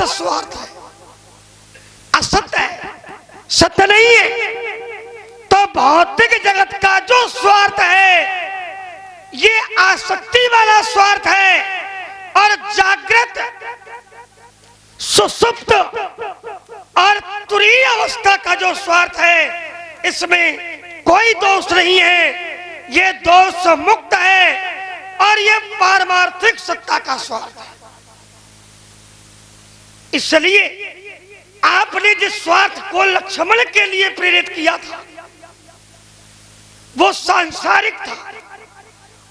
स्वार्थ है, असत्य है, सत्य नहीं है। तो भौतिक जगत का जो स्वार्थ है ये आसक्ति वाला स्वार्थ है, और जागृत, सुसुप्त और तुरीय अवस्था का जो स्वार्थ है इसमें कोई दोष नहीं है, ये दोष मुक्त है और ये पारमार्थिक सत्ता का स्वार्थ है। इसलिए आपने जिस स्वार्थ को लक्ष्मण के लिए प्रेरित किया था वो सांसारिक था,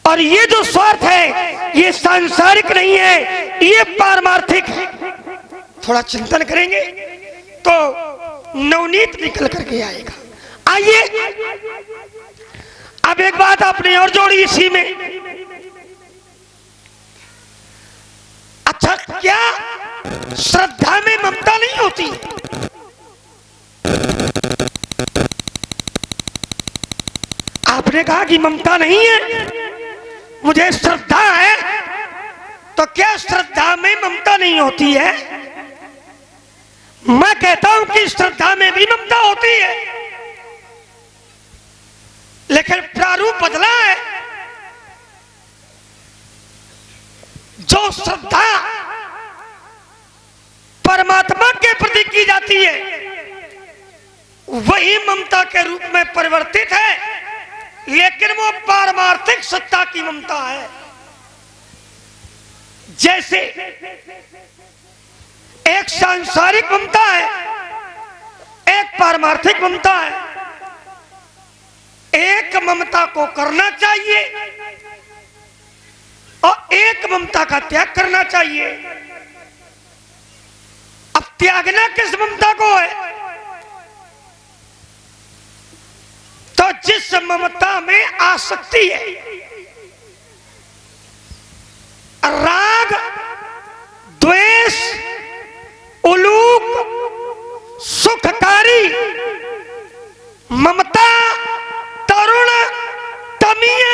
और ये जो स्वार्थ है ये सांसारिक नहीं है, ये पारमार्थिक है। थोड़ा चिंतन करेंगे तो नवनीत निकल करके आएगा। आइए अब एक बात आपने और जोड़ी इसी में। अच्छा, क्या श्रद्धा में ममता नहीं होती? आपने कहा कि ममता नहीं है, मुझे श्रद्धा है, तो क्या श्रद्धा में ममता नहीं होती है? मैं कहता हूं कि श्रद्धा में भी ममता होती है, लेकिन प्रारूप बदला है। जो श्रद्धा परमात्मा के प्रति की जाती है वही ममता के रूप में परिवर्तित है, लेकिन वो पारमार्थिक सत्ता की ममता है। जैसे एक सांसारिक ममता है, एक पारमार्थिक ममता है। एक ममता को करना चाहिए और एक ममता का त्याग करना चाहिए। अब त्यागना किस ममता को है? तो जिस ममता में आसक्ति है, राग, द्वेष, उलूक, सुखकारी ममता, तरुण, तमीय,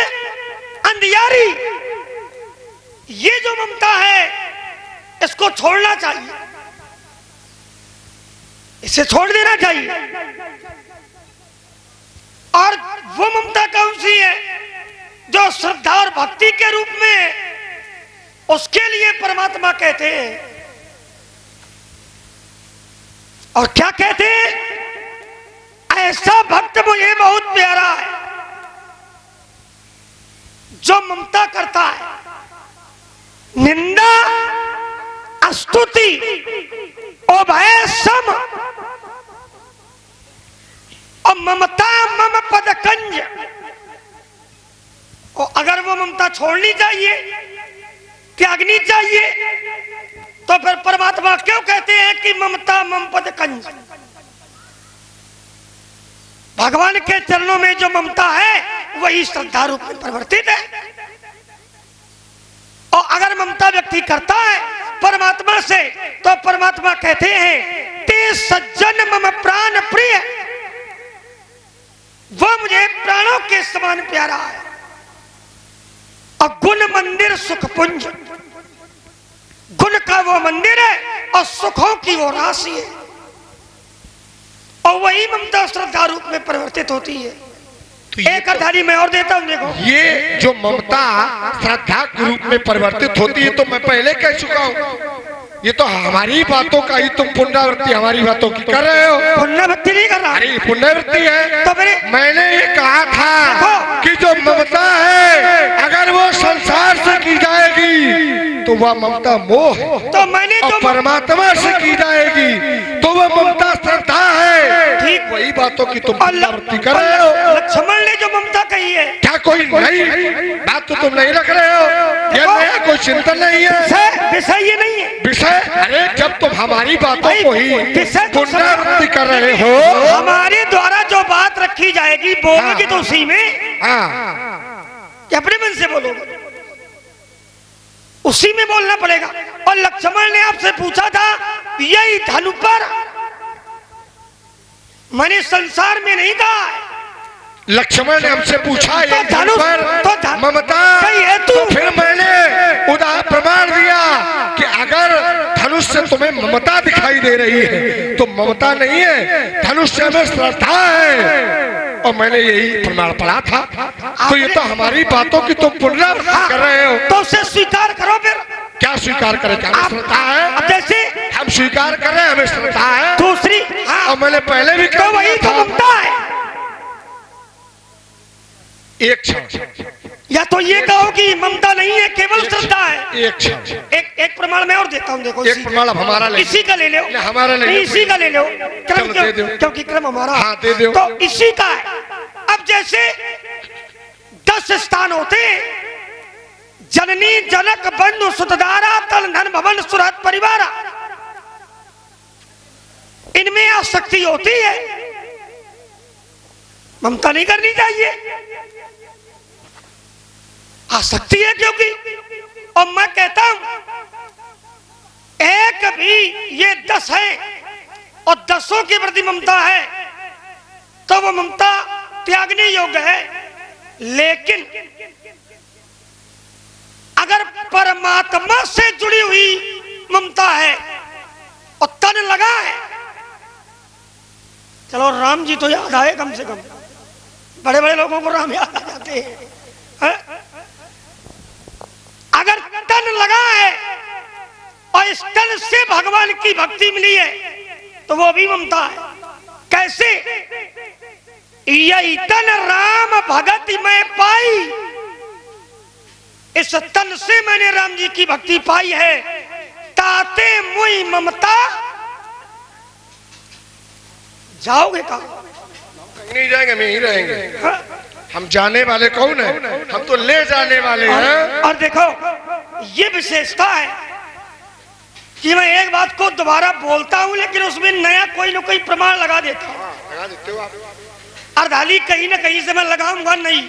अंधियारी, ये जो ममता है इसको छोड़ना चाहिए, इसे छोड़ देना चाहिए। और वो ममता कौन सी है? जो श्रद्धा और भक्ति के रूप में, उसके लिए परमात्मा कहते हैं। और क्या कहते हैं? ऐसा भक्त मुझे बहुत प्यारा है जो ममता करता है, निंदा, स्तुति, उभय सम, और ममता मम पद कंज। और अगर वो ममता छोड़नी चाहिए, त्यागनी चाहिए, तो फिर परमात्मा क्यों कहते हैं कि ममता मम पद कंज? भगवान के चरणों में जो ममता है वही श्रद्धा रूप में परिवर्तित है। और अगर ममता व्यक्ति करता है परमात्मा से, तो परमात्मा कहते हैं ते सज्जन मम प्राण प्रिय, वो मुझे प्राणों के समान प्यारा है। और गुण मंदिर सुख पुंज, गुण का वो मंदिर है और सुखों की वो राशि है, और वही ममता श्रद्धा रूप में परिवर्तित होती है। तो एक अर्धारी मैं और देता हूं, देखो ये जो ममता श्रद्धा के रूप में परिवर्तित होती है, तो मैं पहले कह चुका हूं, ये तो हमारी बातों का ही तुम पुनरावृत्ति हमारी बातों की कर रहे हो। पुनरावृत्ति नहीं कर रहा, अरे पुनरावृत्ति है। तो मैंने ये कहा था कि जो ममता है अगर वो संसार से की जाएगी तो वह ममता मोह है, तो मैंने और परमात्मा से की जाएगी तो वह ममता श्रद्धा है। ठीक, वही बातों की तुम पुनरावृत्ति कर रहे हो। लक्ष्मण ने जो ममता कही है, क्या कोई नई बात तो तुम नहीं रख रहे हो? ये नया कोई चिंतन नहीं है, विषय ये नहीं है विषय। अरे जब तुम हमारी बातों को ही पुनरावृत्ति कर रहे हो, हमारे द्वारा जो बात रखी जाएगी बोलोगे तो उसी में, अपने मन से बोलोगे, उसी में बोलना पड़ेगा। और लक्ष्मण ने आपसे पूछा था यही धनु पर, मैंने संसार में नहीं कहा है। लक्ष्मण ने हमसे पूछा तो धनुष तो ममता, तो फिर मैंने उदाहरण प्रमाण दिया कि अगर धनुष धनुष से तुम्हें ममता दिखाई दे रही है, तो ममता नहीं है, धनुष से हमें श्रद्धा है। और मैंने यही प्रमाण पढ़ा था। तो ये तो हमारी बातों की तुम पुनरावृत्ति कर रहे हो। तो उसे स्वीकार करो फिर। क्या स्वीकार करें? क्या हमें श्रद्धा है? अब जैसे हम स्वीकार कर रहे हैं, हमें श्रद्धा है। दूसरी और मैंने पहले भी तो वही तो ममता है। एक क्षण, या तो ये कहो कि ममता नहीं है, केवल श्रद्धा है। एक क्षण, एक प्रमाण मैं और देता हूँ। देखो एक प्रमाण अब हमारा ले, इसी का ले लो, हमारा ले, इसी का ले लो। क्रम दे दो, क्योंकि क्रम हमारा। हाँ दे दो। तो इसी का है। अब जैसे 10 स्थान होते हैं, जननी जनक बंधु सुतदारा तन धन भवन सुरत परिवारा, इनमें आसक्ति होती है, ममता नहीं करनी चाहिए। आसक्ति है क्योंकि, और मैं कहता हूं एक भी ये 10 है और 10 के प्रति ममता है तो वो ममता त्यागने योग्य है। लेकिन अगर परमात्मा से जुड़ी हुई ममता है और तन लगा है, चलो राम जी तो याद आए, कम से कम बड़े बड़े लोगों को राम याद आ जाते हैं। अगर तन लगा है और इस तन से भगवान की भक्ति मिली है तो वो भी ममता है। कैसे? यही तन राम भगत में पाई, इस तन से मैंने राम जी की भक्ति पाई है, ताते मुई ममता। जाओगे कहाँ? नहीं जाएंगे, हम यहीं रहेंगे। हम जाने वाले कौन है? हम तो ले जाने वाले हैं। और देखो ये विशेषता है कि मैं एक बात को दोबारा बोलता हूं लेकिन उसमें नया कोई ना कोई प्रमाण लगा देता हूं। लगा देते हो आप। अर्धाली कहीं ना कहीं से मैं लगाऊंगा नहीं।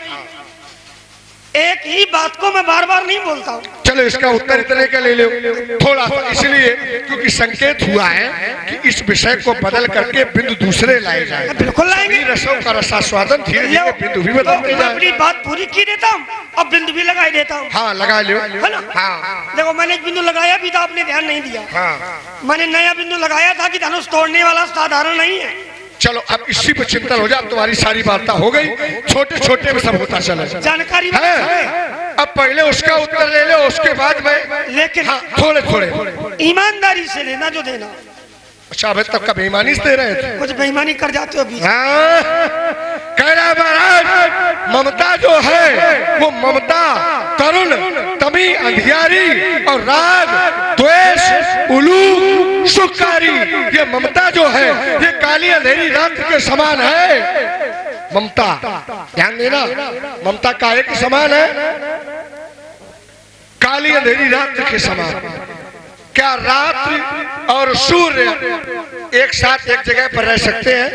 एक ही बात को मैं बार बार नहीं बोलता हूँ। चलो इसका उत्तर इतने का ले लो थोड़ा सा, इसलिए क्योंकि संकेत हुआ है कि इस विषय को बदल करके बिंदु दूसरे लाए जाए। बिल्कुल लाएंगे। रसों का रसास्वादन धीरे धीरे बिंदु भी बदलते जाए। अपनी बात पूरी की देता हूँ और बिंदु भी लगा देता हूँ। हाँ लगा लो। है ना? हाँ देखो मैंने एक बिंदु लगाया भी था, आपने ध्यान नहीं दिया। हाँ मैंने नया बिंदु लगाया था कि धनुष तोड़ने वाला साधारण नहीं है। चलो अब इसी पर चिंतन हो जाए, तुम्हारी सारी वार्ता हो गई, छोटे छोटे में सब होता चला जानकारी है। अब पहले उसका उत्तर ले लो, उसके बाद में। लेकिन हाँ, थोड़े थोड़े ईमानदारी से लेना जो देना। अच्छा अभी तक का बेईमानी से दे रहे थे? कुछ बेईमानी कर जाते हो बीच। हाँ, कह रहा महाराज ममता जो है वो ममता तरुण तमी अंधियारी और राग द्वेष उलू सुखकारी, ये ममता जो है ये काली अंधेरी रात्रि के समान है। ममता ध्यान देना, ममता काहे के समान है? काली अंधेरी रात्रि के समान। क्या रात्रि और सूर्य एक साथ एक जगह पर रह सकते हैं?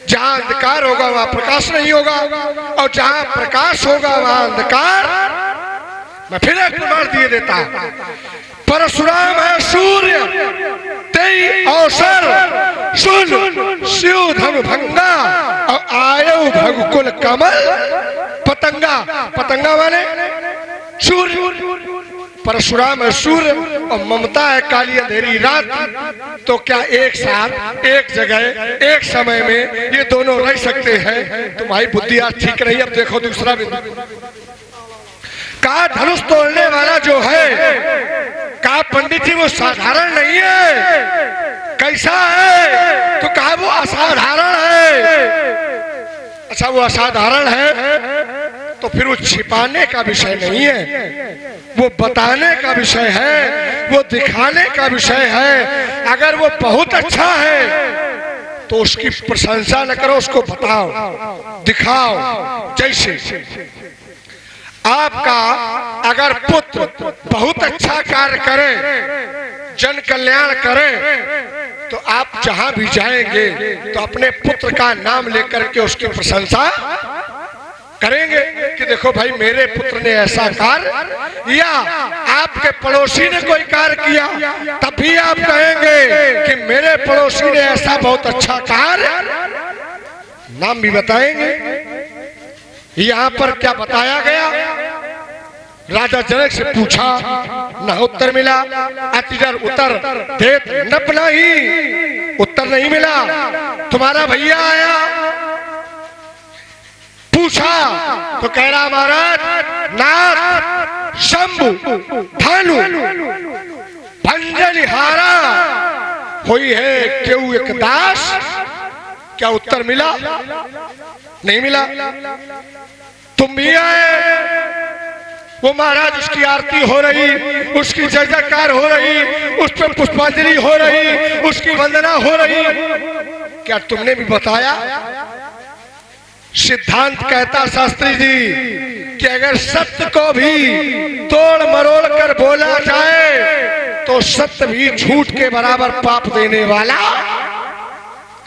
जहां अंधकार होगा वहां प्रकाश नहीं होगा, और जहां प्रकाश होगा वहां अंधकार। मैं फिर एक प्रमाण दिए देता हूं। परशुराम है सूर्य, तेई अवसर सुन शिव धनु भंगा, और आयु भगकुल कमल पतंगा। पतंगा माने सूर्य। परशुराम है सूर्य और ममता है काली अंधेरी रात। तो क्या एक साथ एक जगह एक समय में ये दोनों रह सकते हैं? तुम्हारी बुद्धि आज ठीक रही। अब देखो दूसरा बिंदु। कहा धनुष तोड़ने वाला जो है, कहा पंडित जी वो साधारण नहीं है। कैसा है? तो कहा वो असाधारण है। अच्छा वो असाधारण है तो फिर वो छिपाने का विषय नहीं है, वो बताने का विषय है, वो दिखाने का विषय है। अगर वो बहुत अच्छा है तो उसकी प्रशंसा न करो, उसको बताओ, दिखाओ। जैसे आपका अगर पुत्र बहुत अच्छा कार्य करे, जन कल्याण करे, तो आप जहां भी जाएंगे तो अपने पुत्र का नाम लेकर के उसकी प्रशंसा करेंगे कि देखो भाई मेरे पुत्र ने ऐसा कार्य, या आपके पड़ोसी ने कोई कार्य किया तब भी आप कहेंगे कि मेरे पड़ोसी ने ऐसा बहुत अच्छा कार्य, नाम भी बताएंगे। यहाँ पर क्या बताया गया? राजा जनक से पूछा, न उत्तर मिला। अतिदर उत्तर देत नप नहीं, उत्तर नहीं मिला। तुम्हारा भैया आया, पूछा तो कह रहा महाराज नाथ शंभु भानु भंजनिहारा हुई है क्यों एक दास। क्या उत्तर मिला? नहीं मिला। तुम भी आए, वो महाराज उसकी आरती हो रही, उसकी जय जयकार हो रही, उस पर पुष्पांजलि हो रही, उसकी वंदना हो रही। क्या तुमने भी बताया? सिद्धांत कहता शास्त्री जी कि अगर सत्य को भी तोड़ मरोड़ कर बोला जाए तो सत्य भी झूठ के बराबर पाप देने वाला।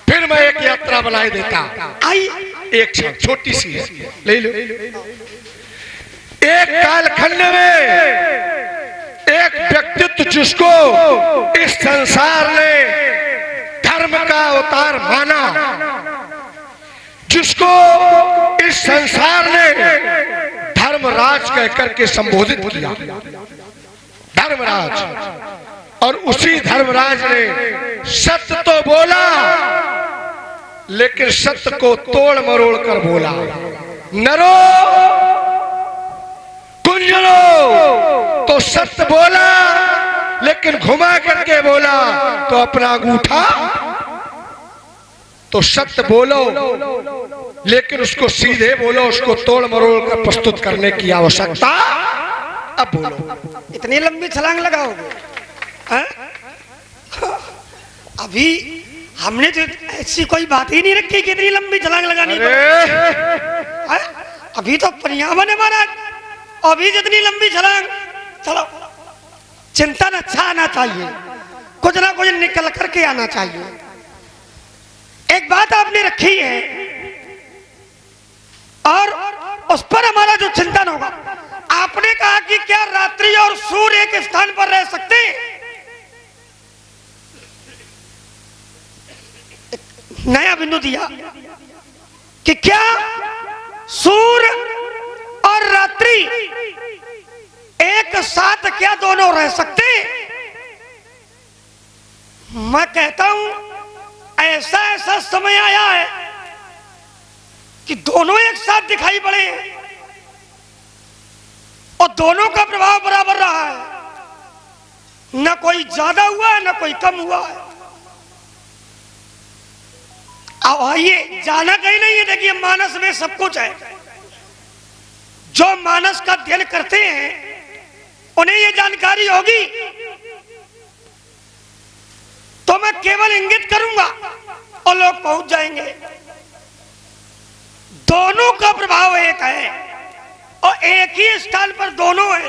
फिर मैं एक यात्रा बनाई देता। आई एक क्षण छोटी सी है, ले लो। एक कालखंड में एक व्यक्तित्व जिसको इस संसार ने धर्म का अवतार माना, जिसको इस संसार ने धर्मराज कहकर के संबोधित किया, धर्मराज। और उसी धर्मराज ने सत्य तो बोला लेकिन सत्य को तोड़ मरोड़ कर बोला। नरो कुंजरो तो सत्य बोला लेकिन घुमा करके बोला तो अपना अंगूठा। तो सत्य बोलो लेकिन उसको सीधे बोलो, उसको तोड़ मरोड़ कर प्रस्तुत करने की आवश्यकता। अब बोलो, इतनी लंबी छलांग लगाओगे? अभी हमने तो ऐसी कोई बात ही नहीं रखी कि इतनी लंबी छलांग लगानी है। अभी तो पर्यावरण है महाराज, अभी जितनी लंबी छलांग। चलो, चिंतन अच्छा आना चाहिए, कुछ ना कुछ निकल करके आना चाहिए। एक बात आपने रखी है और उस पर हमारा जो चिंतन होगा, आपने कहा कि क्या रात्रि और सूर्य एक स्थान पर रह सकते हैं? नया बिंदु दिया कि क्या सूर्य और रात्रि एक साथ क्या दोनों रह सकते हैं? मैं कहता हूं ऐसा ऐसा समय आया है कि दोनों एक साथ दिखाई पड़े हैं और दोनों का प्रभाव बराबर रहा है। न कोई ज्यादा हुआ है न कोई कम हुआ है। अब आइए, जाना कहीं नहीं है। देखिए, मानस में सब कुछ है। जो मानस का अध्ययन करते हैं उन्हें यह जानकारी होगी। तो मैं केवल इंगित करूंगा और लोग पहुंच जाएंगे। दोनों का प्रभाव एक है और एक ही स्थान पर दोनों है।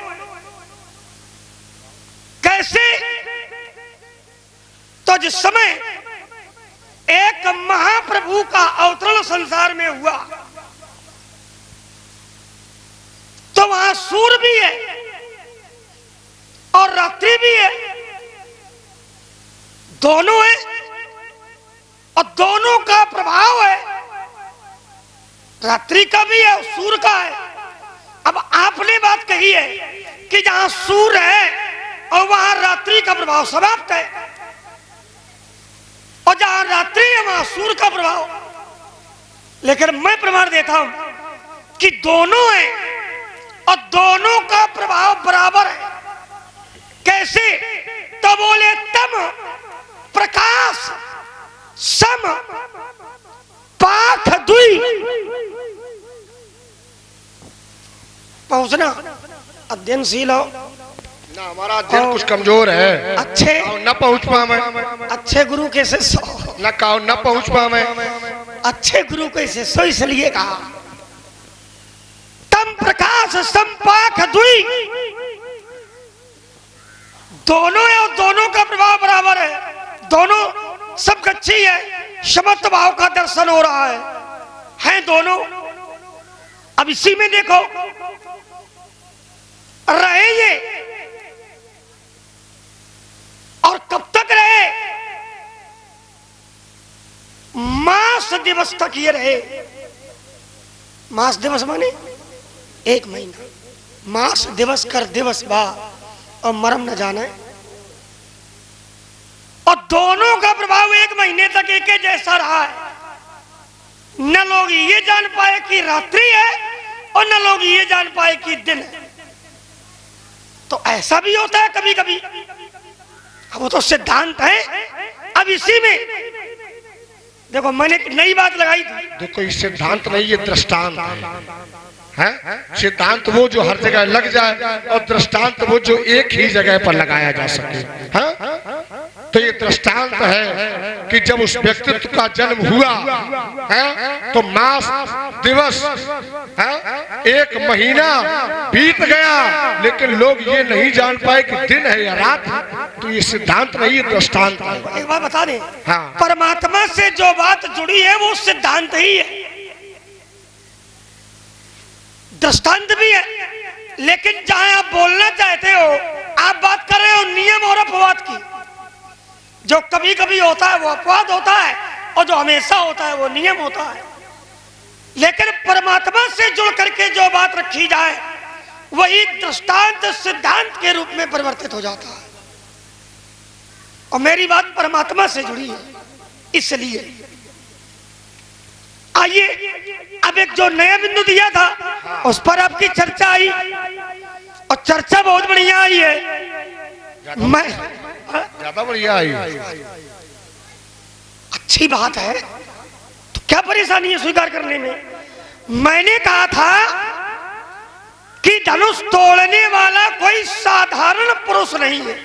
कैसे? तो जिस समय एक महाप्रभु का अवतरण संसार में हुआ तो वहां सूर्य भी है और रात्रि भी है, दोनों है और दोनों का प्रभाव है। रात्रि का भी है और सूर्य का है। अब आपने बात कही है कि जहां सूर्य है और वहां रात्रि का प्रभाव समाप्त है, और जहां रात्रि है वहां सूर्य का प्रभाव। लेकिन मैं प्रमाण देता हूं कि दोनों है और दोनों का प्रभाव बराबर है। कैसे? तो बोले तम प्रकाश सम पाठ दुई। पहुंचना अध्ययनशील हो ना, हमारा अध्ययन कुछ कमजोर है। अच्छे न पहुंच पा मैं, अच्छे गुरु के शिष्य न कहो न पहुंच पा मैं। अच्छे गुरु के शिष्य, इसलिए कहा तम प्रकाश संपाक दुई। दोनों है और दोनों का प्रभाव बराबर है। दोनों सब अच्छी है। समस्त भाव का दर्शन हो रहा है दोनों। अब इसी में देखो रहे ये, और कब तक रहे? मास दिवस तक ये रहे। मास दिवस माने 1 महीना, मास दिवस कर दिवस बा और मरम न जाने, और दोनों का प्रभाव 1 महीने तक एक जैसा रहा है। न लोग ये जान पाए कि रात्रि है और न लोग ये जान पाए कि दिन है। तो ऐसा भी होता है कभी कभी, वो तो सिद्धांत है। अब इसी में देखो मैंने एक नई बात लगाई थी। देखो ये सिद्धांत नहीं, ये दृष्टांत है। सिद्धांत वो जो हर जगह लग जाए और दृष्टांत वो जो एक ही जगह पर लगाया जा सके। तो ये दृष्टांत है कि जब उस व्यक्तित्व का जन्म हुआ है तो मास दिवस 1 महीना बीत गया, लेकिन लोग ये नहीं जान पाए कि दिन है या रात है। तो ये सिद्धांत नहीं, ये दृष्टांत है। एक बात बता दें, हाँ। परमात्मा से जो बात जुड़ी है वो सिद्धांत ही है, दृष्टांत भी है। लेकिन जहां आप बोलना चाहते हो, आप बात कर रहे हो नियम और अपवाद की। जो कभी कभी होता है वो अपवाद होता है, और जो हमेशा होता है वो नियम होता है। लेकिन परमात्मा से जुड़ करके जो बात रखी जाए वही दृष्टांत सिद्धांत के रूप में परिवर्तित हो जाता है। और मेरी बात परमात्मा से जुड़ी है, इसलिए आइए अब एक जो नया बिंदु दिया था उस पर आपकी चर्चा आई, और चर्चा बहुत बढ़िया आई है। मैं ज्यादा बढ़िया आई, अच्छी बात है, तो क्या परेशानी है स्वीकार करने में। मैंने कहा था कि धनुष तोड़ने वाला कोई साधारण पुरुष नहीं है,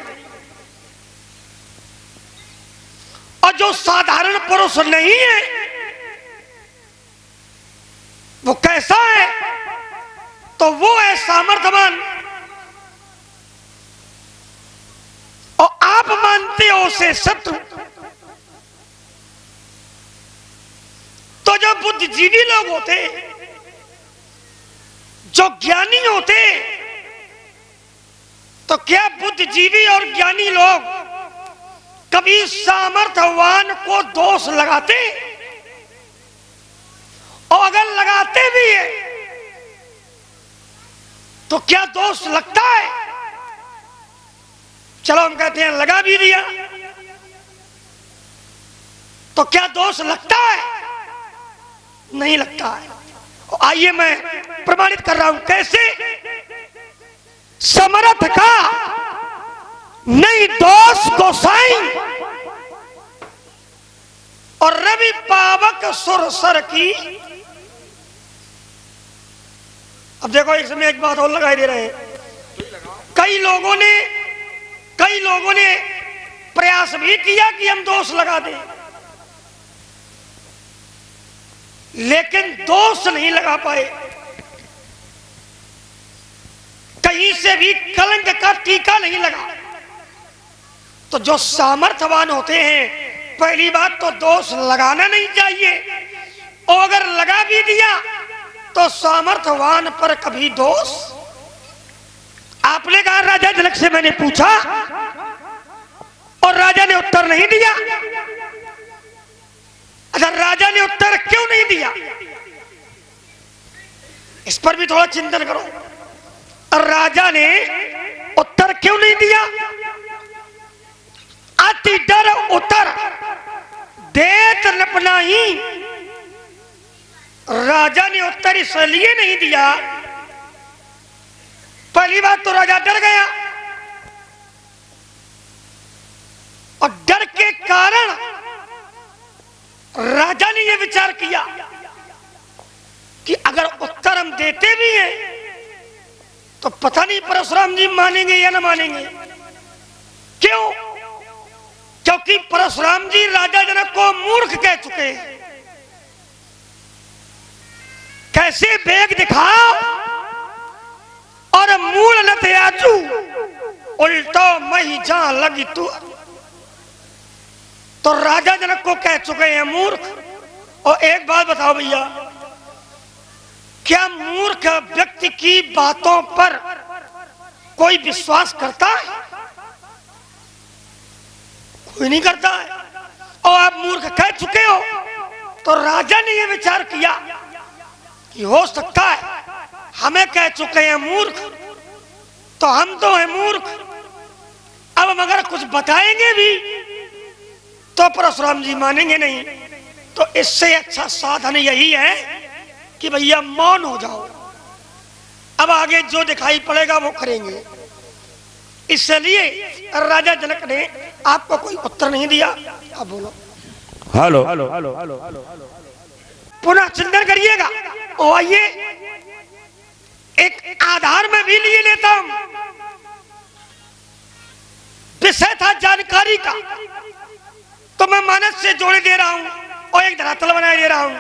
और जो साधारण पुरुष नहीं है वो कैसा है, तो वो है सामर्थ्यवान। और आप मानते हो उसे शत्रु। तो जो बुद्धिजीवी लोग होते, जो ज्ञानी होते, तो क्या बुद्धिजीवी और ज्ञानी लोग कभी सामर्थ्यवान को दोष लगाते? और अगर लगाते भी है तो क्या दोष लगता है? चलो हम कहते हैं लगा भी दिया, तो क्या दोष लगता है? नहीं लगता है। आइए मैं प्रमाणित कर रहा हूं कैसे। समर्थ का नहीं दोष गोसाई, और रवि पावक सुरसर की। अब देखो एक समय एक बात और लगाई दे रहे हैं। कई लोगों ने प्रयास भी किया कि हम दोष लगा दें, लेकिन दोष नहीं लगा पाए। कहीं से भी कलंक का टीका नहीं लगा। तो जो सामर्थ्यवान होते हैं, पहली बात तो दोष लगाना नहीं चाहिए, और अगर लगा भी दिया तो सामर्थ्यवान पर कभी दोष। आपने कहा राजा जनक से मैंने पूछा और राजा ने उत्तर नहीं दिया। अच्छा, राजा ने उत्तर क्यों नहीं दिया, इस पर भी थोड़ा चिंतन करो। और राजा ने उत्तर क्यों नहीं दिया? अति डर उत्तर देत नपनाही। राजा ने उत्तर इसलिए नहीं दिया, पहली बात तो राजा डर गया, और डर के कारण राजा ने यह विचार किया कि अगर उत्तर हम देते भी हैं तो पता नहीं परशुराम जी मानेंगे या ना मानेंगे। क्यों? क्योंकि परशुराम जी राजा जनक को मूर्ख कह चुके हैं। कैसे वेग दिखाओ और मूल न त्याजू, उल्टो मही जहां लगी तू। तो राजा जनक को कह चुके हैं मूर्ख। और एक बात बताओ भैया, क्या मूर्ख व्यक्ति की बातों पर कोई विश्वास करता है? कोई नहीं करता है। और आप मूर्ख कह चुके हो, तो राजा ने यह विचार किया कि हो सकता है हमें कह चुके हैं मूर्ख, तो हम तो हैं मूर्ख। अब हम अगर कुछ बताएंगे भी तो परशुराम जी मानेंगे नहीं। तो इससे अच्छा साधन यही है कि भैया मौन हो जाओ, अब आगे जो दिखाई पड़ेगा वो करेंगे। इसलिए राजा जनक ने आपको कोई उत्तर नहीं दिया। अब बोलो हेलो पुनः चिंतन करिएगा। और आइए एक आधार में भी लिए लेता हूं। विषय था जानकारी का, तो मैं मानस से जोड़े दे रहा हूं और एक धरातल बनाए दे रहा हूं।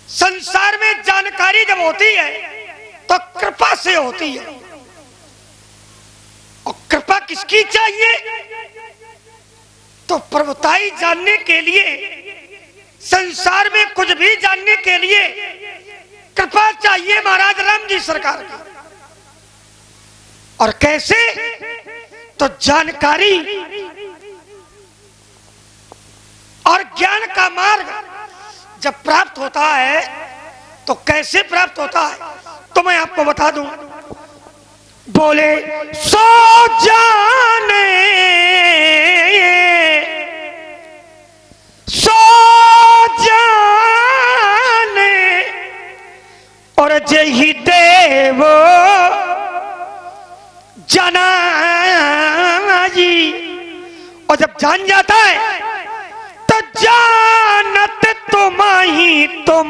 संसार में जानकारी जब होती है तो कृपा से होती है। और कृपा किसकी चाहिए? तो प्रभुताई जानने के लिए, संसार में कुछ भी जानने के लिए कृपा चाहिए महाराज राम जी सरकार की। और कैसे? तो जानकारी और ज्ञान का मार्ग जब प्राप्त होता है तो कैसे प्राप्त होता है, तो मैं आपको बता दूं। बोले सो जाने सो जाने और जही देव जाना जी। और जब जान जाता है तो जानत तुम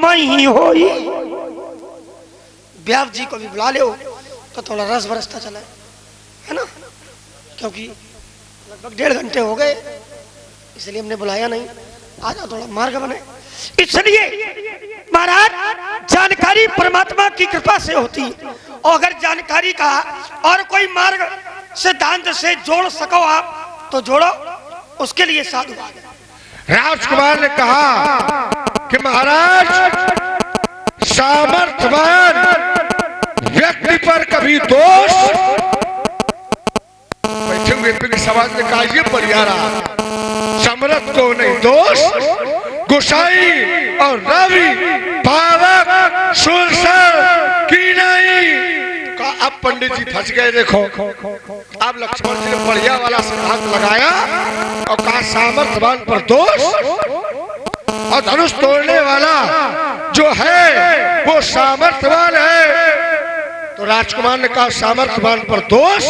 ही होई। व्यास जी को भी बुला ले तो थोड़ा रस बरसता चला है ना, क्योंकि लगभग 1.5 घंटे हो गए, इसलिए हमने बुलाया नहीं। आजा थोड़ा मार्ग बने। इसलिए महाराज जानकारी परमात्मा की कृपा से होती है। और अगर जानकारी का और कोई मार्ग सिद्धांत से जोड़ सको आप तो जोड़ो, उसके लिए साधुवाद। राजकुमार ने कहा कि महाराज, सामर्थ्यवान व्यक्ति पर कभी दोष। बैठे हुए व्यक्ति समाज ने कहा ये बढ़िया रहा, समर्थ को नहीं दोष। गुसाई और रवि पावक सुरसर की नहीं। अब पंडित जी फंस गए। देखो अब लक्ष्मण जी ने बढ़िया वाला सिद्धांत लगाया और कहा सामर्थ्यवान पर दोष और धनुष तोड़ने वाला जो है वो सामर्थ्यवान है। तो राजकुमार ने कहा सामर्थ्यवान पर दोष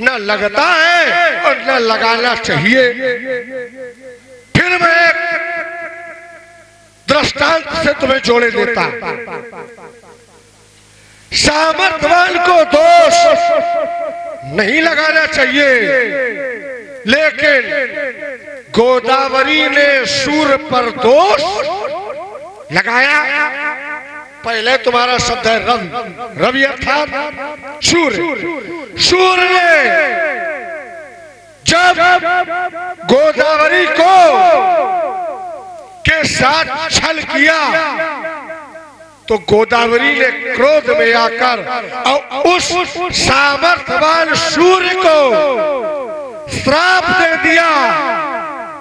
न लगता है और न लगाना चाहिए। फिर मैं एक दृष्टांत से तुम्हें जोड़े देता। सामर्थ्यवान को दोष नहीं लगाना चाहिए, लेकिन गोदावरी ने सूर्य पर दोष लगाया। पहले तुम्हारा शब्द है रवि, रवि अर्थात सूर्य। सूर्य ने जब गोदावरी को के साथ छल किया तो गोदावरी ने क्रोध में आकर और उस सामर्थ्यवान सूर्य को श्राप दे दिया।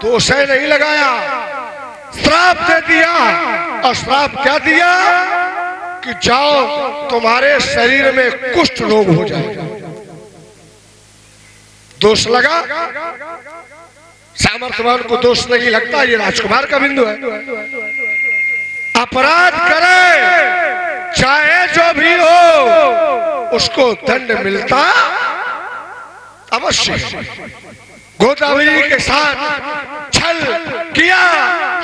दोष नहीं लगाया, श्राप दे दिया। और श्राप क्या दिया कि जाओ तुम्हारे शरीर में कुष्ठ रोग हो जाएगा। दोष लगा, सामर्थ्यवान को दोष नहीं लगता। ये राजकुमार का बिंदु है। अपराध करे चाहे जो भी हो उसको दंड मिलता अवश्य। गोदावरी के साथ छल किया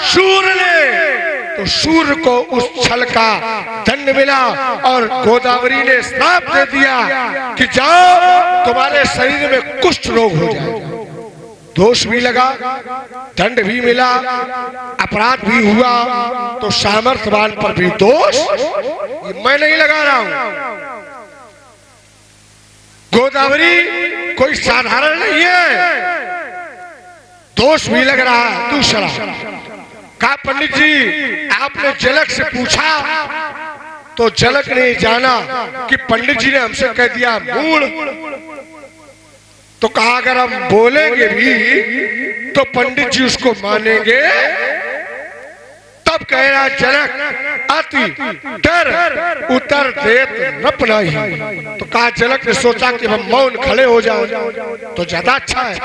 सूर्य ने तो सूर्य को उस छल का दंड मिला और गोदावरी ने श्राप दे दिया कि जाओ तुम्हारे शरीर में कुष्ठ रोग हो जाएगा। दोष भी लगा, दंड भी मिला, अपराध भी हुआ। तो सामर्थ्यवान पर भी दोष मैं नहीं लगा रहा हूं। गोदावरी कोई साधारण नहीं है, दोष भी लग रहा है। दूसरा कहा पंडित जी आपने जनक से पूछा तो जनक ने जाना कि पंडित जी ने हमसे कह दिया मूढ़। तो कहा अगर हम बोलेंगे भी तो पंडित जी उसको मानेंगे तब कह रहा जनक अति डर उतर देत न पनाही। तो कहा जनक ने सोचा कि हम मौन खड़े हो जाओ तो ज्यादा अच्छा है।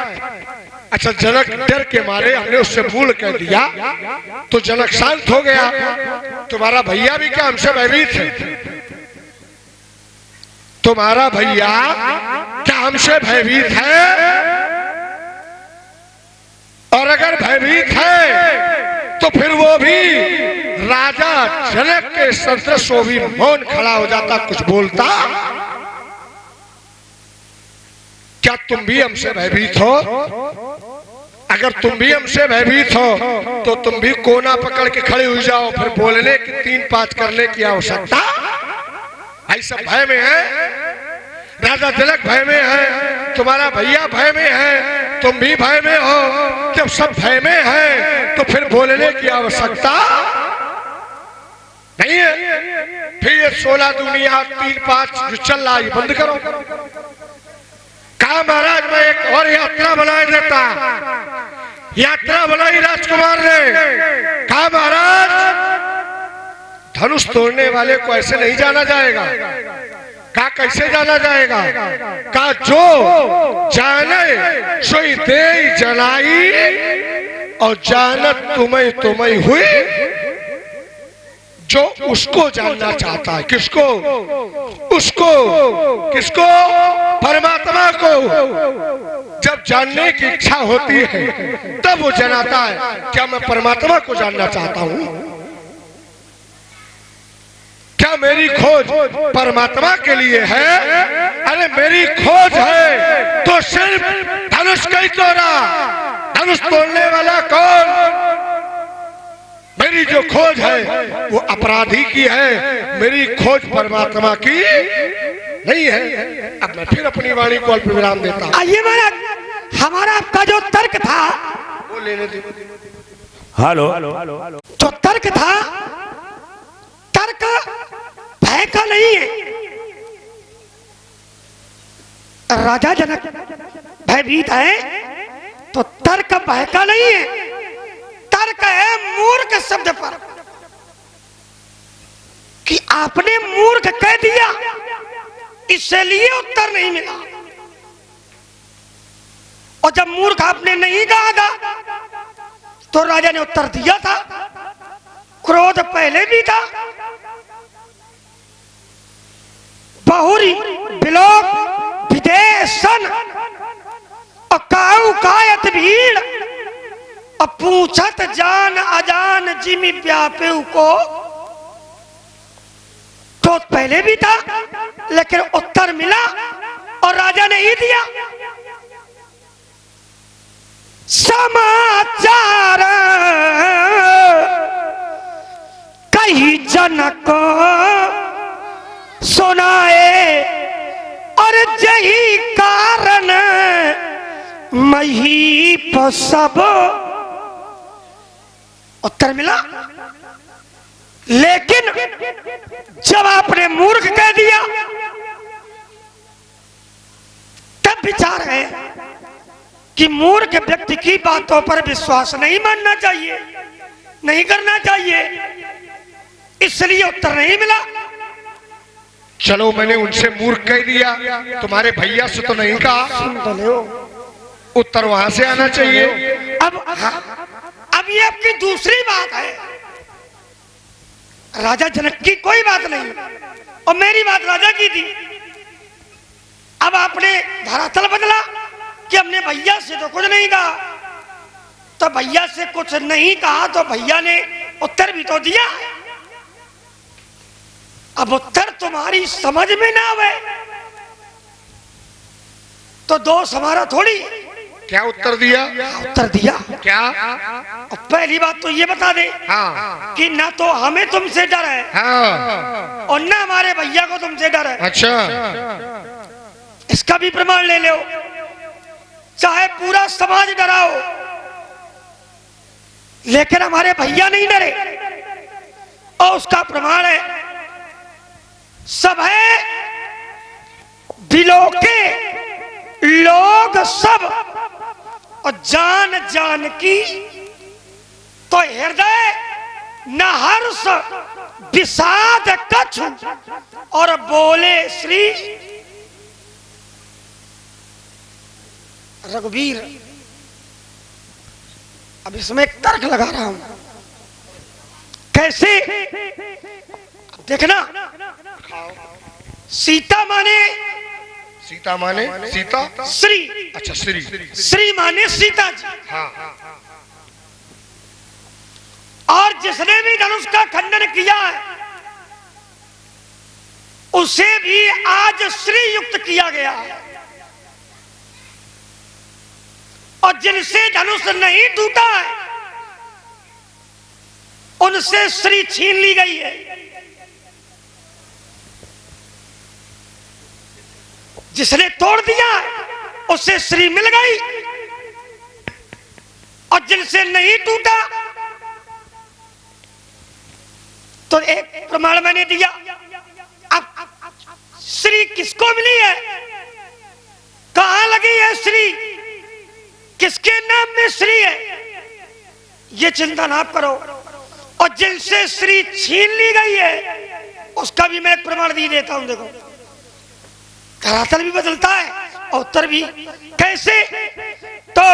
अच्छा जनक डर के मारे हमने उससे मूल कह दिया तो जनक शांत हो गया। तुम्हारा भैया भी क्या हमसे भयभीत है? तुम्हारा भैया क्या हमसे भयभीत है? और अगर भयभीत है तो फिर वो भी राजा जनक के सदृश वो भी मौन खड़ा हो जाता, कुछ बोलता। क्या तुम भी हमसे भयभीत हो? अगर तुम भी हमसे भयभीत हो तो तुम भी कोना पकड़ के खड़े हो जाओ, फिर बोलने की 3-5 करने की आवश्यकता। भाई सब भय में है, राजा जनक भय में है, तुम्हारा भैया भय में है, तुम भी भय में हो। जब सब भय में है तो फिर बोलने की आवश्यकता नहीं है। फिर ये 16 दुनिया 3-5 जो चल रहा है बंद करो। कहा महाराज मैं एक और यात्रा बना देता। यात्रा बनाई राजकुमार ने। कहा महाराज धनुष तोड़ने वाले को ऐसे नहीं जाना जाएगा। कहा कैसे जाना जाएगा? कहा जो जाने सोई दे जनाई और जानत तुम्हें हुई। जो उसको जानना चाहता है। किसको? उसको। किसको? परमात्मा को। जब जानने की इच्छा होती है तब वो जनाता है। क्या मैं परमात्मा को जानना चाहता हूं? क्या मेरी खोज परमात्मा के लिए है? अरे मेरी खोज है तो सिर्फ धनुष का ही तोड़ा। धनुष तोड़ने वाला कौन? मेरी जो खोज है वो अपराधी की है, मेरी खोज परमात्मा की नहीं है। अब मैं फिर अपनी वाणी को अल्प विराम देता हूं। आइए महाराज, हमारा आपका जो तर्क था वो लेने दे। हेलो जो तर्क था, तर्क भय का नहीं है। राजा जनक भयभीत है तो तर्क भय का नहीं है। तर्क है मूर्ख शब्द पर कि आपने मूर्ख कह दिया इसलिए उत्तर नहीं मिला। और जब मूर्ख आपने नहीं कहा तो राजा ने उत्तर दिया था। क्रोध पहले भी था। बहुरी बिलोक विदेशन अकाऊ कायत भीड़ पूछत जान अजान जिमी व्यापे को। तो पहले भी था लेकिन उत्तर मिला और राजा ने ही दिया। समाचार कही जनक सुनाए और यही कारण मही सब उत्तर मिला। लेकिन जब आपने मूर्ख कह दिया तब विचार है कि मूर्ख व्यक्ति की बातों पर विश्वास नहीं मानना चाहिए, नहीं करना चाहिए, इसलिए उत्तर नहीं मिला। चलो मैंने उनसे मूर्ख कह दिया, तुम्हारे भैया से तो नहीं कहा। उत्तर वहां से आना चाहिए। अब ये आपकी दूसरी बात है। राजा जनक की कोई बात नहीं और मेरी बात राजा की थी। अब आपने धरातल बदला कि हमने भैया से तो कुछ नहीं कहा। तो भैया से कुछ नहीं कहा तो भैया ने उत्तर भी तो दिया। अब उत्तर तुम्हारी समझ में ना आवे तो दोष हमारा थोड़ी। क्या उत्तर दिया? उत्तर दिया क्या? पहली बात तो ये बता दे हाँ। कि ना तो हमें तुमसे डर है हाँ। और ना हमारे भैया को तुमसे डर है। अच्छा, इसका भी प्रमाण ले लो। चाहे पूरा समाज डराओ लेकिन हमारे भैया नहीं डरे। और उसका प्रमाण है सब है दिलों के लोग सब और जान जान की तो हृदय न हर्ष विषाद कछु और बोले श्री रघुवीर। अब इसमें एक तर्क लगा रहा हूं, कैसे देखना। सीता माने सीता श्री, अच्छा श्री, श्री माने सीता जी। हाँ और जिसने भी धनुष का खंडन किया है उसे भी आज श्री युक्त किया गया है, और जिनसे धनुष नहीं टूटा है उनसे श्री छीन ली गई है। जिसने तोड़ दिया उसे श्री मिल गई, और जिनसे नहीं टूटा तो एक प्रमाण मैंने दिया। अब श्री किसको मिली है, कहां लगी है श्री, किसके नाम में श्री है, ये चिंता ना करो। और जिनसे श्री छीन ली गई है उसका भी मैं एक प्रमाण दी देता हूं। देखो धरातल भी बदलता है और उत्तर भी। कैसे, तो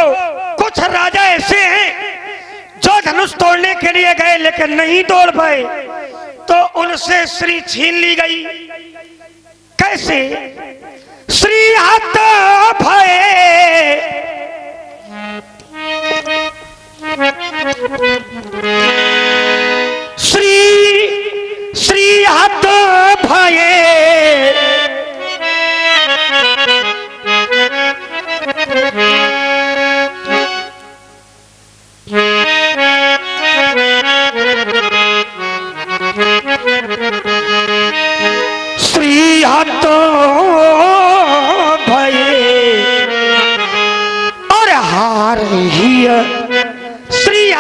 कुछ राजा ऐसे हैं जो धनुष तोड़ने के लिए गए लेकिन नहीं तोड़ पाए, तो उनसे श्री छीन ली गई। कैसे, श्री हाथ भये श्री हाथ भये श्री हाथ भये और हार ही श्री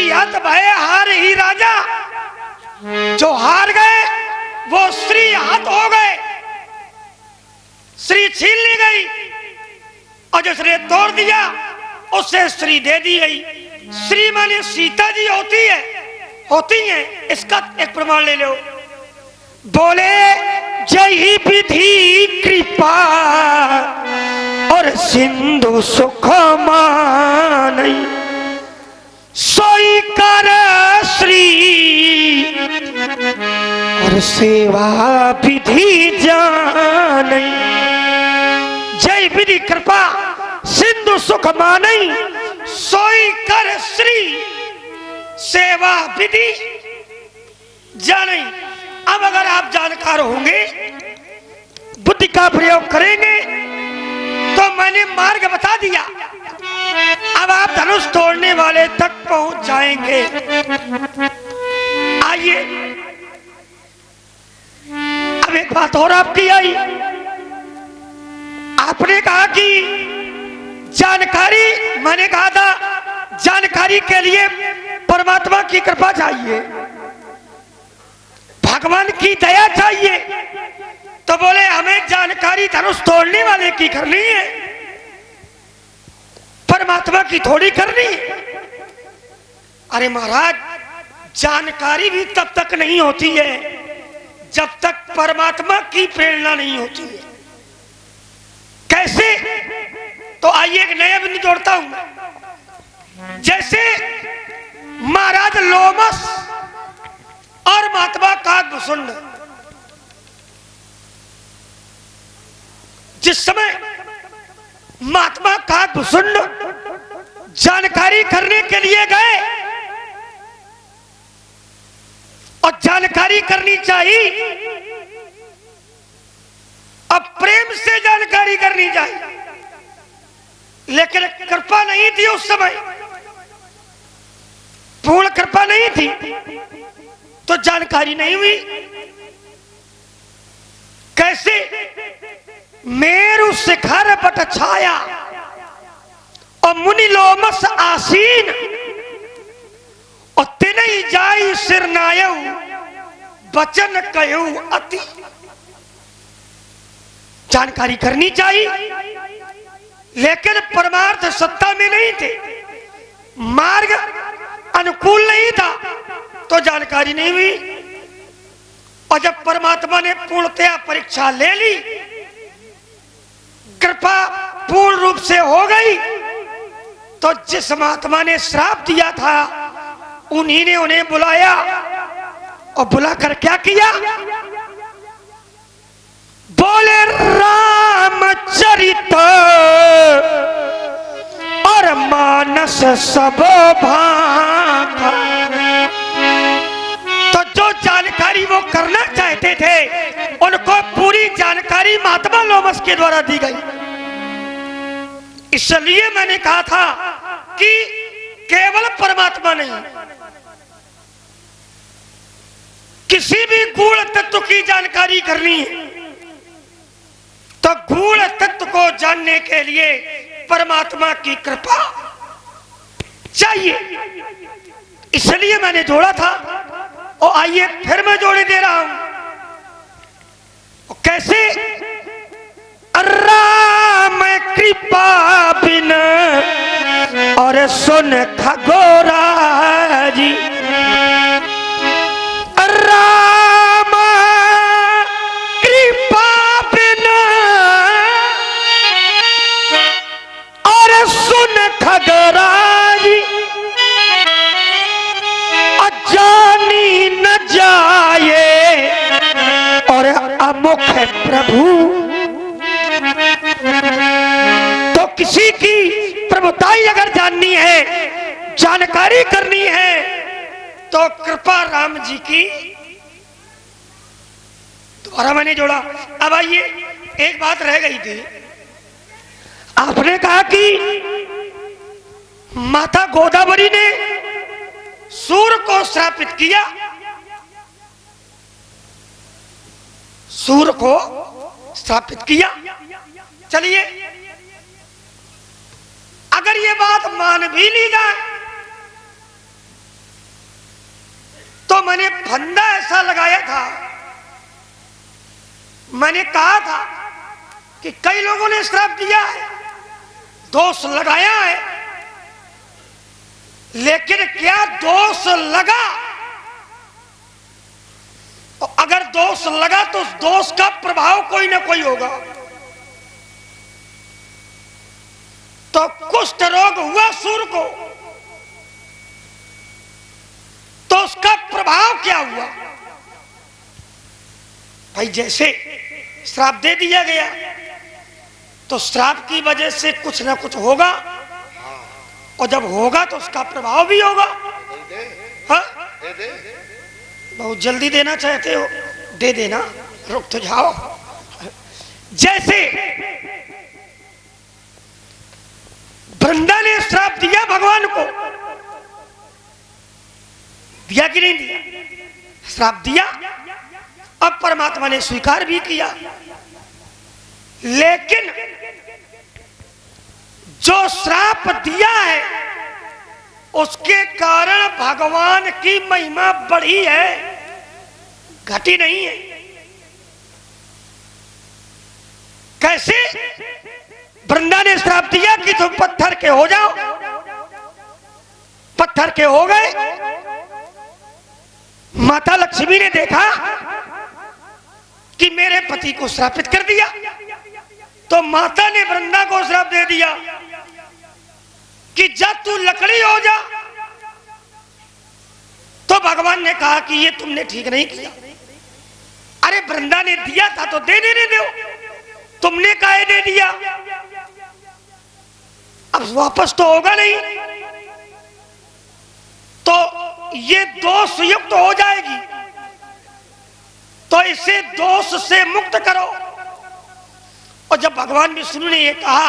हाथ भये हार ही राजा। जो हार गए वो श्री हाथ हो गए, श्री छीन ली गई, और जिसने तोड़ दिया उसे श्री दे दी गई। श्री माने सीता जी होती हैं, इसका एक प्रमाण ले लो। बोले जय विधि कृपा और सिंधु सुख मानई, सोई कर श्री और सेवा विधि जानई। जय विधि कृपा सिंधु सुख मानई, सोई कर श्री सेवा विधि जानई। अब अगर आप जानकार होंगे, बुद्धि का प्रयोग करेंगे, तो मैंने मार्ग बता दिया। अब आप धनुष तोड़ने वाले तक पहुंच जाएंगे। आइए, अब एक बात और आपकी आई। आपने कहा कि जानकारी, मैंने कहा था जानकारी के लिए परमात्मा की कृपा चाहिए, भगवान की दया चाहिए। तो बोले हमें जानकारी धनुष तोड़ने वाले की करनी है, परमात्मा की थोड़ी करनी है। अरे महाराज, जानकारी भी तब तक नहीं होती है जब तक परमात्मा की प्रेरणा नहीं होती है। कैसे, तो आइए एक नया बिंदु जोड़ता हूं। जैसे महाराज लोमस और महात्मा काकभूषुंड, जिस समय महात्मा काकभूषुंड जानकारी करने के लिए गए, और जानकारी करनी चाहिए, अब प्रेम से जानकारी करनी चाहिए, लेकिन कृपा नहीं थी उस समय, पूर्ण कृपा नहीं थी, तो जानकारी नहीं हुई। कैसे, मेरु शिखर पट छाया और मुनि लोमस आसीन, और तिनहि जाई सिर नायऊ वचन कहू अति। जानकारी करनी चाहिए, लेकिन परमार्थ सत्ता में नहीं थे, मार्ग अनुकूल नहीं था तो जानकारी नहीं हुई। और जब परमात्मा ने पूर्णतया परीक्षा ले ली, कृपा पूर्ण रूप से हो गई, तो जिस महात्मा ने श्राप दिया था उन्हीं ने उन्हें बुलाया और बुलाकर क्या किया? बोले रामचरित और मानस सब भाखा। तो जो जानकारी वो करना चाहते थे उनको पूरी जानकारी महात्मा लोमस के द्वारा दी गई। इसलिए मैंने कहा था कि केवल परमात्मा नहीं, किसी भी गूढ़ तत्व की जानकारी करनी है तो गूढ़ तत्व को जानने के लिए परमात्मा की कृपा चाहिए। इसलिए मैंने जोड़ा था और आइए फिर मैं जोड़े दे रहा हूं। कैसे? राम कृपा बिन और सुन खगोरा जी, राम कृपा बिन और सुन खगोरा जी, अजानी न जाए और अमुख प्रभु। तो किसी की प्रभुताई अगर जाननी है, जानकारी करनी है, तो कृपा राम जी की। दोबारा मैंने जोड़ा। अब आइए, एक बात रह गई थी। आपने कहा कि माता गोदावरी ने सूर्य को श्रापित किया, सूर्य को श्रापित किया। चलिए, अगर ये बात मान भी ली जाए तो मैंने फंदा ऐसा लगाया था, मैंने कहा था कि कई लोगों ने श्राप दिया है, दोष लगाया है, लेकिन क्या दोष लगा? और अगर दोष लगा तो उस दोष का प्रभाव कोई ना कोई होगा। तो कुष्ठ रोग हुआ सूर्य को, तो उसका प्रभाव क्या हुआ? भाई जैसे श्राप दे दिया गया तो श्राप की वजह से कुछ ना कुछ होगा, और जब होगा तो उसका प्रभाव भी होगा। हाँ? बहुत जल्दी देना चाहते हो, दे देना, रुक तो जाओ। जैसे वृंदा ने श्राप दिया भगवान को, दिया कि नहीं दिया? श्राप दिया, अब परमात्मा ने स्वीकार भी किया, लेकिन जो श्राप दिया है उसके कारण भगवान की महिमा बढ़ी है, घटी नहीं है। कैसे? वृंदा ने श्राप दिया कि तुम पत्थर के हो जाओ, पत्थर के हो गए। माता लक्ष्मी ने देखा कि मेरे पति को श्रापित कर दिया, तो माता ने वृंदा को श्राप दे दिया कि जब तू लकड़ी हो जा। तो भगवान ने कहा कि ये तुमने ठीक नहीं किया। अरे वृंदा ने दिया था तो दे देने दो, तुमने काहे दे दिया? अब वापस तो होगा नहीं, तो ये दोष युक्त हो जाएगी, तो इसे दोष से मुक्त करो। और जब भगवान विष्णु ने ये कहा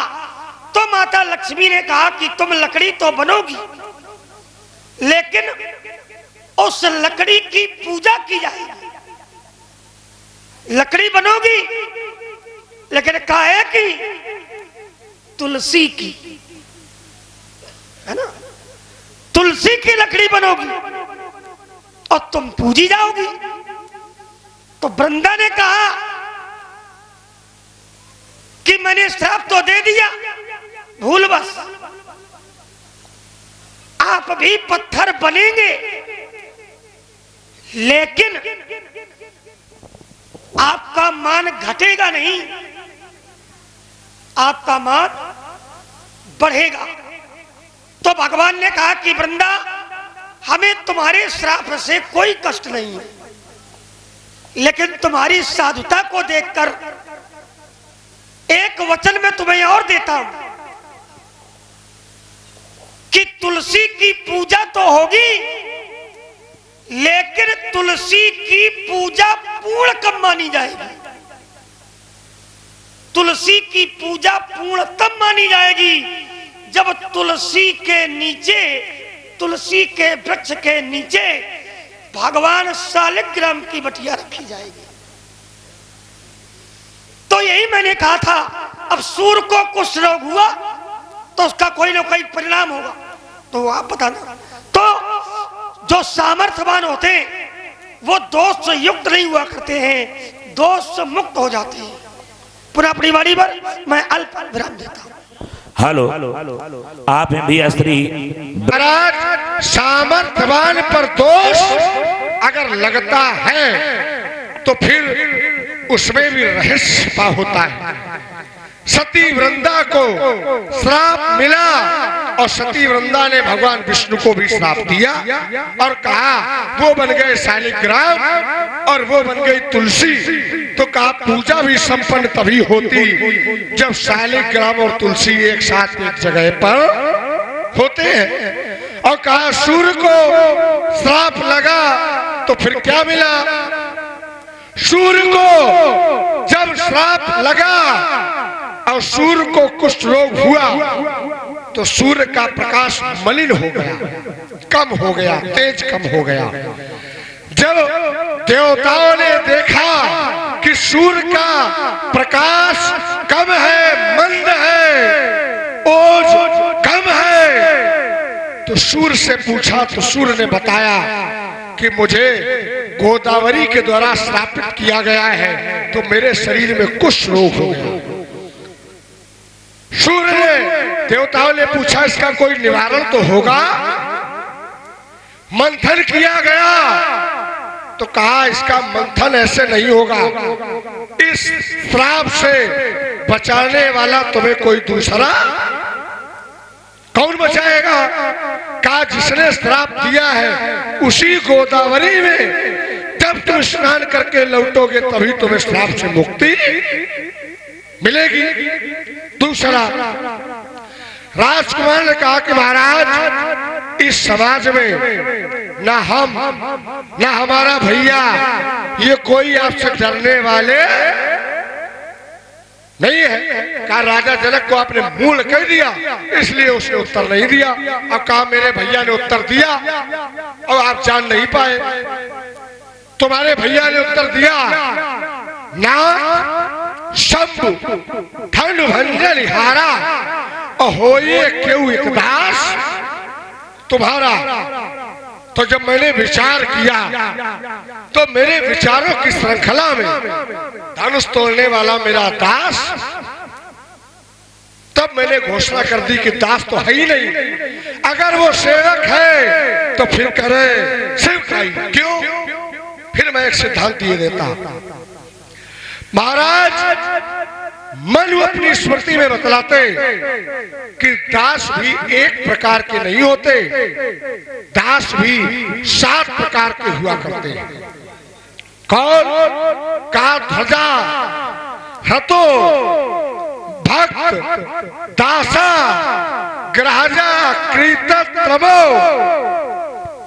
तो माता लक्ष्मी ने कहा कि तुम लकड़ी तो बनोगी, लेकिन उस लकड़ी की पूजा की जाएगी। लकड़ी बनोगी लेकिन काहे की? तुलसी की, है ना? तुलसी की लकड़ी बनोगी और तुम पूजी जाओगी। तो वृंदा ने कहा कि मैंने श्राप तो दे दिया, भूल बस। आप आप भी पत्थर बनेंगे, लेकिन आपका मान घटेगा नहीं, आपका मान बढ़ेगा। तो भगवान ने कहा कि वृंदा, हमें तुम्हारे श्राप से कोई कष्ट नहीं है, लेकिन तुम्हारी साधुता को देखकर एक वचन में तुम्हें और देता हूं कि तुलसी की पूजा तो होगी, लेकिन तुलसी की पूजा पूर्ण कब मानी जाएगी? तुलसी की पूजा पूर्ण तब मानी जाएगी जब तुलसी के नीचे, तुलसी के वृक्ष के नीचे भगवान शालिग्राम की बटिया रखी जाएगी। तो यही मैंने कहा था, अब सूर्य को कुछ रोग हुआ तो उसका कोई ना कोई परिणाम होगा, तो आप बताना। तो जो सामर्थ्यवान होते हैं वो दोष से युक्त नहीं हुआ करते हैं, दोष से मुक्त हो जाते हैं। पुनः अपनी वाणी पर मैं अल्प विराम देता हूं। हेलो, आप हैं भी स्त्री। महाराज, सामर्थ्यवान पर दोष अगर लगता है तो फिर उसमें भी रहस्य होता है। सती वृंदा को श्राप मिला और सती वृंदा ने भगवान विष्णु को भी श्राप दिया और कहा वो बन गए शालिग्राम और वो बन गई तुलसी। तो कहा पूजा भी संपन्न तभी होती जब शालिग्राम और तुलसी एक साथ एक जगह पर होते हैं। और कहा सूर्य को श्राप लगा तो फिर क्या मिला? सूर्य को जब श्राप लगा और सूर्य को कुष्ठ रोग हुआ तो सूर्य का प्रकाश मलिन हो गया, कम हो गया, तेज कम हो गया। जब देवताओं ने देखा कि सूर्य का प्रकाश कम है, मंद है, ओज कम है, तो सूर्य से पूछा तो सूर्य ने बताया कि मुझे गोदावरी के द्वारा श्रापित किया गया है तो मेरे शरीर में कुष्ठ रोग हो गया। सूर्य ने, देवताओं ने पूछा इसका कोई निवारण तो होगा? मंथन किया गया तो कहा इसका मंथन ऐसे नहीं होगा, इस श्राप से बचाने वाला तुम्हें कोई दूसरा कौन बचाएगा? कहा जिसने श्राप दिया है उसी गोदावरी में जब तुम स्नान करके लौटोगे तभी तुम्हें श्राप से मुक्ति मिलेगी। दूसरा, राजकुमार ने कहा कि महाराज इस समाज में ना हम ना हमारा भैया ये कोई आपसे डरने वाले नहीं है। कहा राजा जनक को आपने मूल कह दिया इसलिए उसने उत्तर नहीं दिया। अब कहा मेरे भैया ने उत्तर दिया और आप जान नहीं पाए। तुम्हारे भैया ने उत्तर दिया ना शंभु ठंड भंजन हारा होइए क्यों एक दास तुम्हारा। तो जब मैंने विचार किया तो मेरे विचारों की श्रृंखला में धनुष तोड़ने वाला मेरा दास, तब मैंने घोषणा कर दी कि दास तो है ही नहीं, अगर वो सेवक है तो फिर करे शिव का ही। क्यों? फिर मैं एक सिद्धांत ये देता, महाराज मनु अपनी स्मृति में बतलाते कि दास भी एक प्रकार के नहीं होते, दास भी 7 प्रकार के हुआ करते हैं। कौन? का ध्वजा, हतो, भक्त, दासा, ग्रहजा, कृतत्रमो,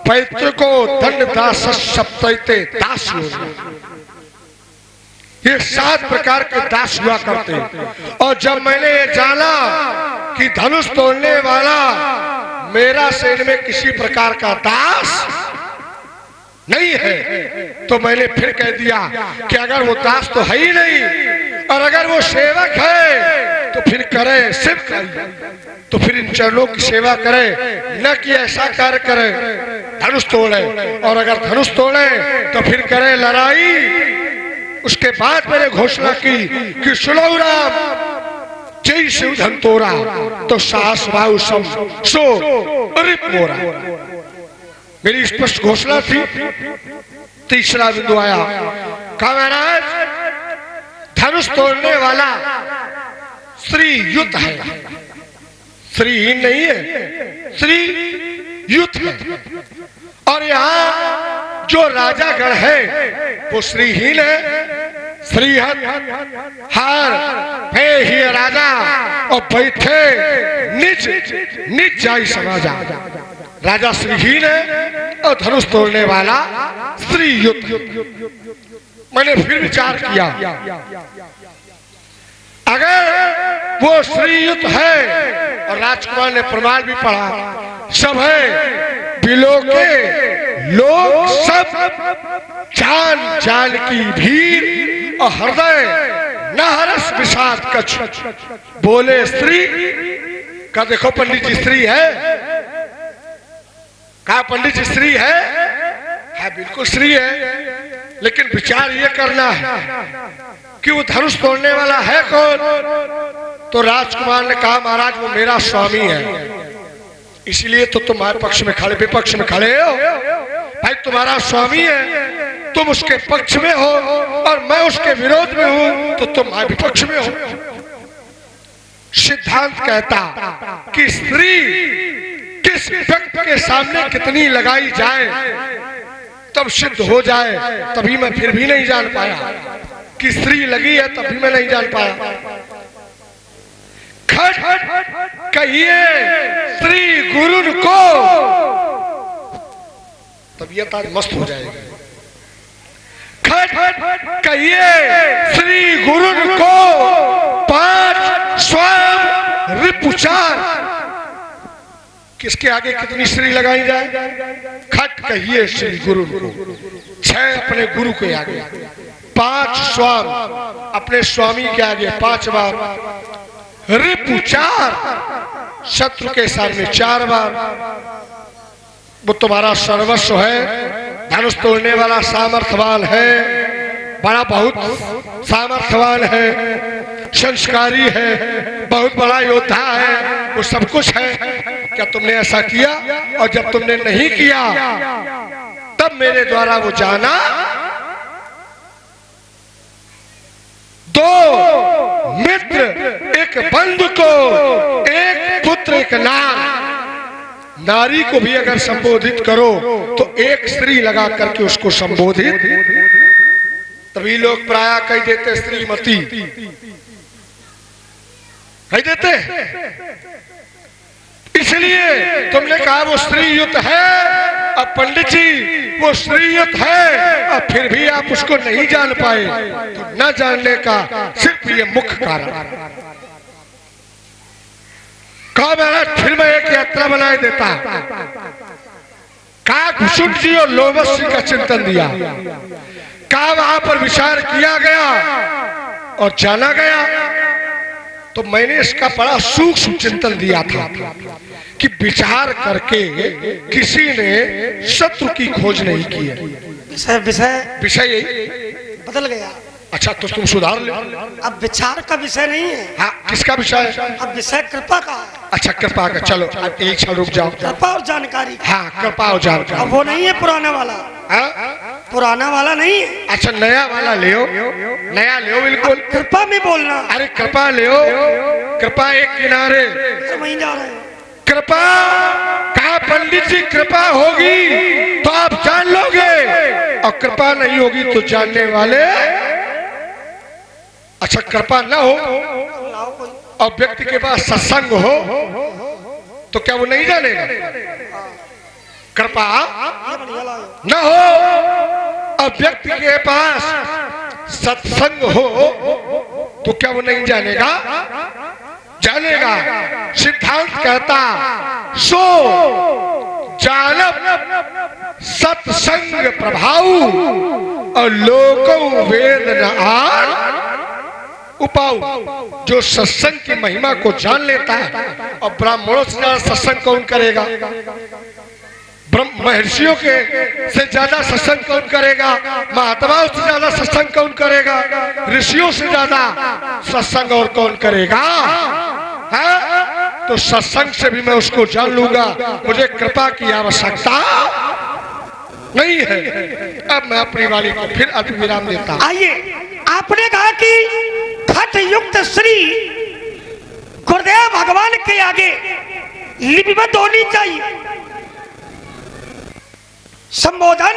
पैतृको, दंड दास सप्तैते दास। ये 7 प्रकार के दास हुआ करते हैं। और जब मैंने ये जाना कि धनुष तोड़ने वाला मेरा से इनमें किसी प्रकार का दास नहीं है तो मैंने फिर कह दिया कि अगर वो दास तो है ही नहीं और अगर वो सेवक है तो फिर करे शिव का, तो फिर इन चरणों की सेवा करे, न कि ऐसा कार्य करे धनुष तोड़े, और अगर धनुष तोड़े तो फिर करे लड़ाई। उसके बाद मैंने घोषणा की कि सुनो राम, जय शिव धन तोरा तो साहस वायु सम सो रिप मोरा। मेरी स्पष्ट घोषणा थी। तीसरा बिंदु आया, कहा महाराज धनुष तोड़ने वाला श्री युत है, श्रीहीन नहीं है, श्री युत है। और यहाँ जो राजागण है वो श्रीहीन है, श्रीहत हार हे ही राजा और बैठे निज निज जाई समाजा। राजा श्रीहीन है और धनुष तोड़ने वाला श्री युत। मैंने फिर विचार किया, अगर वो श्रीयुत है और राजकुमार ने प्रमाण भी पढ़ा, सब है बिलो के लोग सब जान जान की भीड़ और हृदय न हरस विषाद कछ बोले स्त्री। का देखो पंडित जी स्त्री है, कहा पंडित जी स्त्री है बिल्कुल स्त्री है, लेकिन विचार ये करना है कि वो धनुष तोड़ने वाला है कौन। तो राजकुमार ने कहा महाराज वो मेरा स्वामी है, इसलिए तो तुम्हारे पक्ष में खड़े, विपक्ष में खड़े हो भाई। तुम्हारा स्वामी है, तुम उसके पक्ष में हो और मैं उसके विरोध में हूं, तो तुम विपक्ष में हो। सिद्धांत कहता कि स्त्री किस व्यक्ति के सामने कितनी लगाई जाए तब सिद्ध हो जाए, तभी मैं फिर भी नहीं जान पाया कि स्त्री लगी है, तभी मैं नहीं जान पाया। खट कहिए श्री गुरु को, तबीयत आज मस्त हो जाएगी। खट कहिए श्री गुरु को 5 स्वयं रिपुचार। किसके आगे कितनी श्री लगाई जाए? खट कहिए श्री गुरु को, 6 अपने गुरु के आगे, 5 स्वाम अपने स्वामी के आगे 5 बार, रिपुचार शत्रु के सामने 4 बार। वो तुम्हारा सर्वस्व है, धनुष तोड़ने वाला सामर्थ्यवान है, बड़ा बहुत सामर्थ्यवान है, संस्कारी है, बहुत बड़ा योद्धा है, वो सब कुछ है। क्या तुमने ऐसा किया? और जब तुमने नहीं किया तब मेरे द्वारा वो जाना। 2 मित्र एक बंधु को, एक पुत्र एक नारी को भी अगर संबोधित करो तो एक स्त्री लगा करके उसको संबोधित। तभी लोग प्राय कह देते श्रीमती, कह देते। इसलिए तुमने कहा वो स्त्रीयुत है, अब पंडित जी वो स्त्रीयुत है और फिर भी आप उसको नहीं जान पाए, तो न जानने का सिर्फ ये मुख्य कारण। कहा महाराज फिर मैं एक यात्रा बनाए देता। कहा घुसुट जी और लोमस जी का चिंतन दिया। कहा वहां पर विचार किया गया और जाना गया। तो मैंने इसका बड़ा सूक्ष्म चिंतन दिया था कि विचार करके किसी ने शत्रु की खोज नहीं की है। विषय बदल गया। अच्छा तो तुम सुधार ले। अब विचार का विषय नहीं है। हाँ किसका विषय? अब विषय कृपा का है। अच्छा कृपा का, चलो एक क्षण रुक जाओ। कृपा और जानकारी। हाँ कृपा और जानकारी। अब वो नहीं है पुराना वाला। पुराना वाला नहीं है। अच्छा नया वाला ले, नया ले बिल्कुल। कृपा में बोलना। अरे कृपा ले, कृपा एक किनारे। वहीं जा रहे हैं। कृपा कहा पंडित जी कृपा होगी तो आप जान लोगे और कृपा नहीं होगी तो जानने वाले। अच्छा कृपा न हो और व्यक्ति के पास सत्संग हो तो क्या वो नहीं जानेगा? कृपा न हो और व्यक्ति के पास सत्संग हो तो क्या वो नहीं जानेगा? जानेगा। सिद्धांत कहता सो जानब सत्संग प्रभाव और लोकों वेद न आर उपाऊ। जो सत्संग की महिमा को जान लेता है और ब्राह्मणों से ज्यादा सत्संग कौन करेगा? ब्रह्म महर्षियों के से ज्यादा सत्संग कौन करेगा, महात्माओं से ज्यादा सत्संग कौन करेगा, ऋषियों से ज्यादा सत्संग और कौन करेगा? है? तो सत्संग से भी मैं उसको जान लूंगा, मुझे कृपा की आवश्यकता नहीं है। अब मैं अपनी वाली को फिर अल्प विराम देता हूं। आइए, आपने कहा कि खट युक्त श्री गुरुदेव भगवान के आगे लिपिबद्ध होनी चाहिए। संबोधन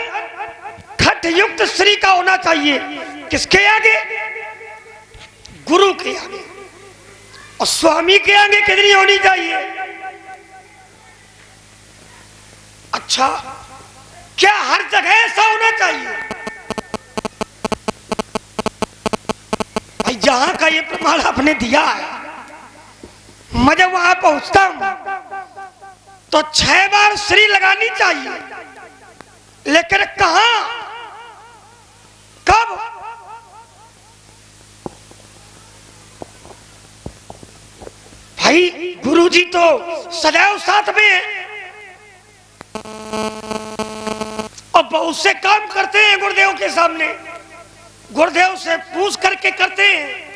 खट युक्त श्री का होना चाहिए। किसके आगे? गुरु के आगे। और स्वामी के आगे कितनी होनी चाहिए? अच्छा, क्या हर जगह ऐसा होना चाहिए? भाई, जहां का ये प्रमाण आपने दिया है, मैं जब वहां पहुंचता हूं तो 6 बार श्री लगानी चाहिए, लेकिन कहां, कब? भाई, गुरुजी तो सदैव साथ में है और बहुत से काम करते हैं गुरुदेव के सामने, गुरुदेव से पूछ करके करते हैं।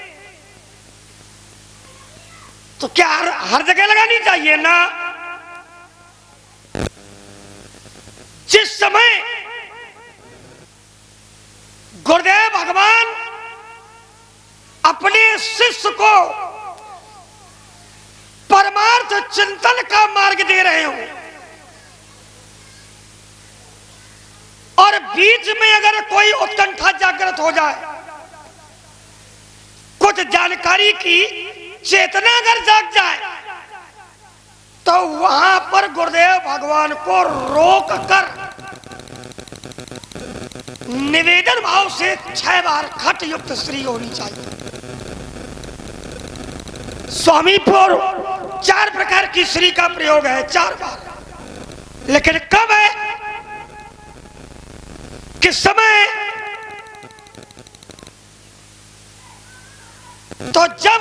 तो क्या हर जगह लगानी चाहिए ना? जिस समय गुरुदेव भगवान अपने शिष्य को परमार्थ चिंतन का मार्ग दे रहे हो और बीच में अगर कोई उत्कंठा जागृत हो जाए, कुछ जानकारी की चेतना अगर जाग जाए, तो वहां पर गुरुदेव भगवान को रोक कर निवेदन भाव से 6 बार खट युक्त श्री होनी चाहिए। स्वामी पर 4 प्रकार की श्री का प्रयोग है, 4 बार। लेकिन कब है, किस समय? तो जब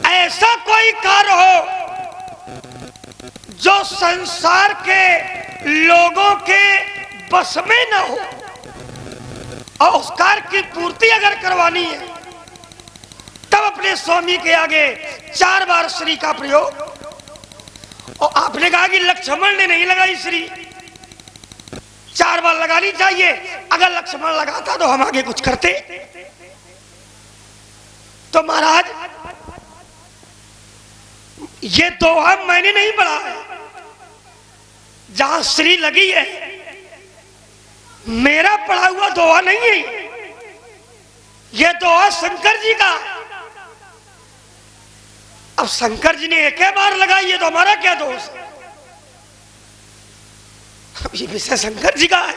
ऐसा कोई कार्य हो जो संसार के लोगों के बस में न हो और उस कार्य की पूर्ति अगर करवानी है, तब अपने स्वामी के आगे 4 बार श्री का प्रयोग। और आपने कहा कि लक्ष्मण ने नहीं लगाई श्री, 4 बार लगानी चाहिए। अगर लक्ष्मण लगाता तो हम आगे कुछ करते। तो महाराज, ये दोहा मैंने नहीं पढ़ा है, जहां श्री लगी है मेरा पढ़ा हुआ दोहा नहीं है। ये दोहा शंकर जी का। अब शंकर जी ने एक बार लगाई है तो हमारा क्या दोष है? अब ये विषय शंकर जी का है।